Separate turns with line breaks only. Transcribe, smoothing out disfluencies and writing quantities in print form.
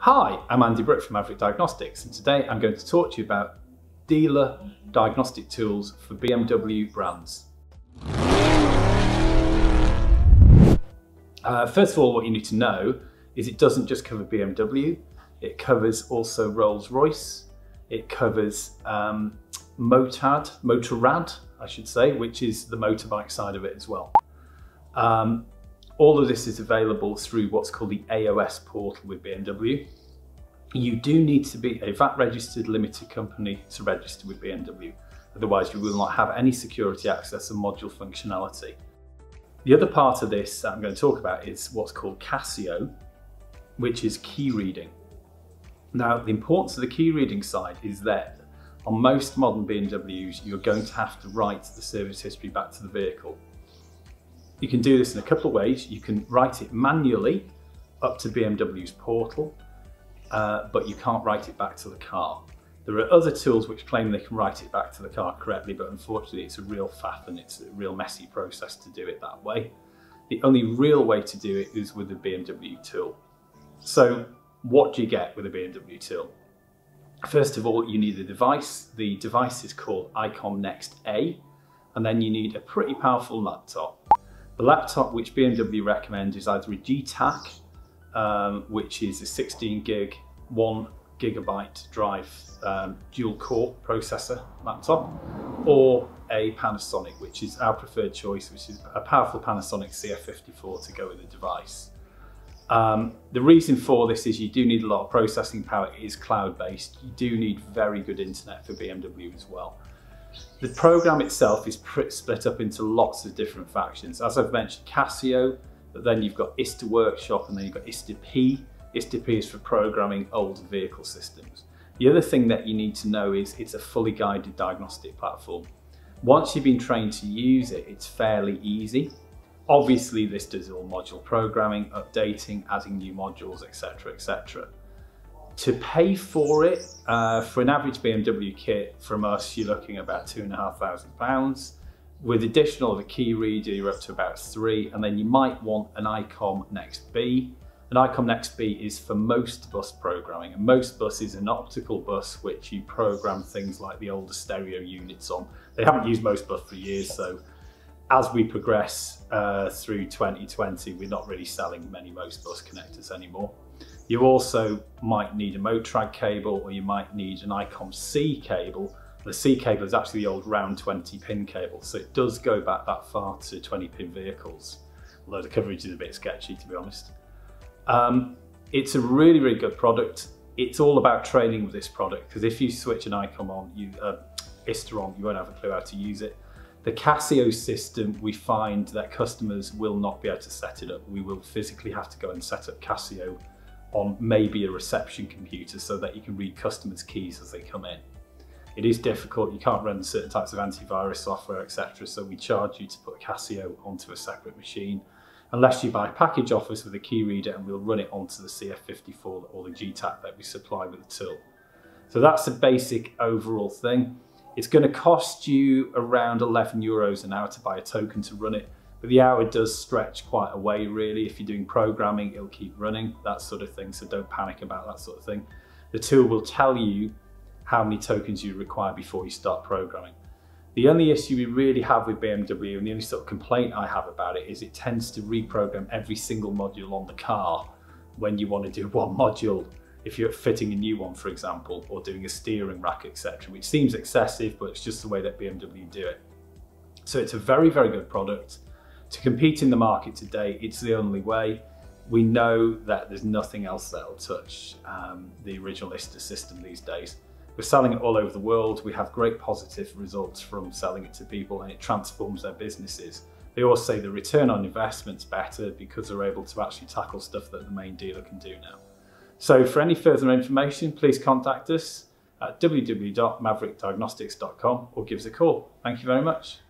Hi, I'm Andy Britt from Maverick Diagnostics, and today I'm going to talk to you about dealer diagnostic tools for BMW brands. First of all, what you need to know is it doesn't just cover BMW, it covers also Rolls-Royce, it covers Motorad, I should say, which is the motorbike side of it as well. All of this is available through what's called the AOS portal with BMW. You do need to be a VAT registered limited company to register with BMW. Otherwise you will not have any security access and module functionality. The other part of this that I'm going to talk about is what's called Casio, which is key reading. Now, the importance of the key reading side is that on most modern BMWs, you're going to have to write the service history back to the vehicle. You can do this in a couple of ways. You can write it manually up to BMW's portal, but you can't write it back to the car. There are other tools which claim they can write it back to the car correctly, but unfortunately it's a real faff and it's a real messy process to do it that way. The only real way to do it is with a BMW tool. So what do you get with a BMW tool? First of all, you need a device. The device is called ICOM Next A, and then you need a pretty powerful laptop. The laptop which BMW recommends is either a GTAC, which is a 16 gig, 1 gigabyte drive dual core processor laptop, or a Panasonic, which is our preferred choice, which is a powerful Panasonic CF54 to go with the device. The reason for this is you do need a lot of processing power. It is cloud-based. You do need very good internet for BMW as well. The program itself is split up into lots of different factions. As I've mentioned, Casio, but then you've got ISTA Workshop, and then you've got ISTA P. ISTA P is for programming old vehicle systems. The other thing that you need to know is it's a fully guided diagnostic platform. Once you've been trained to use it, it's fairly easy. Obviously, this does all module programming, updating, adding new modules, etc., etc. To pay for it, for an average BMW kit from us, you're looking at about £2,500. With additional of a key reader, you're up to about £3,000, and then you might want an ICOM Next B. An ICOM Next B is for most bus programming, and most bus is an optical bus which you program things like the older stereo units on. They haven't used most bus for years, so as we progress through 2020, we're not really selling many most bus connectors anymore. You also might need a Motorad cable, or you might need an ICOM C cable. The C cable is actually the old round 20 pin cable, so it does go back that far to 20 pin vehicles, although the coverage is a bit sketchy, to be honest. It's a really, really good product. It's all about training with this product, because if you switch an ICOM on, ISTA on, you won't have a clue how to use it. The Casio system, we find that customers will not be able to set it up. We will physically have to go and set up Casio on maybe a reception computer so that you can read customers' keys as they come in. It is difficult. You can't run certain types of antivirus software, etc. So we charge you to put Casio onto a separate machine, unless you buy package offers with a key reader, and we'll run it onto the CF54 or the GTAC that we supply with the tool. So that's the basic overall thing. It's going to cost you around €11 an hour to buy a token to run it, but the hour does stretch quite a way really. If you're doing programming, it'll keep running, that sort of thing, so don't panic about that sort of thing. The tool will tell you how many tokens you require before you start programming. The only issue we really have with BMW, and the only sort of complaint I have about it, is it tends to reprogram every single module on the car when you want to do one module. If you're fitting a new one, for example, or doing a steering rack, etc., which seems excessive, but it's just the way that BMW do it. So it's a very, very good product. To compete in the market today, it's the only way. We know that there's nothing else that'll touch the original ISTA system these days. We're selling it all over the world. We have great positive results from selling it to people, and it transforms their businesses. They always say the return on investment's better because they're able to actually tackle stuff that the main dealer can do now. So for any further information, please contact us at www.maverickdiagnostics.com or give us a call. Thank you very much.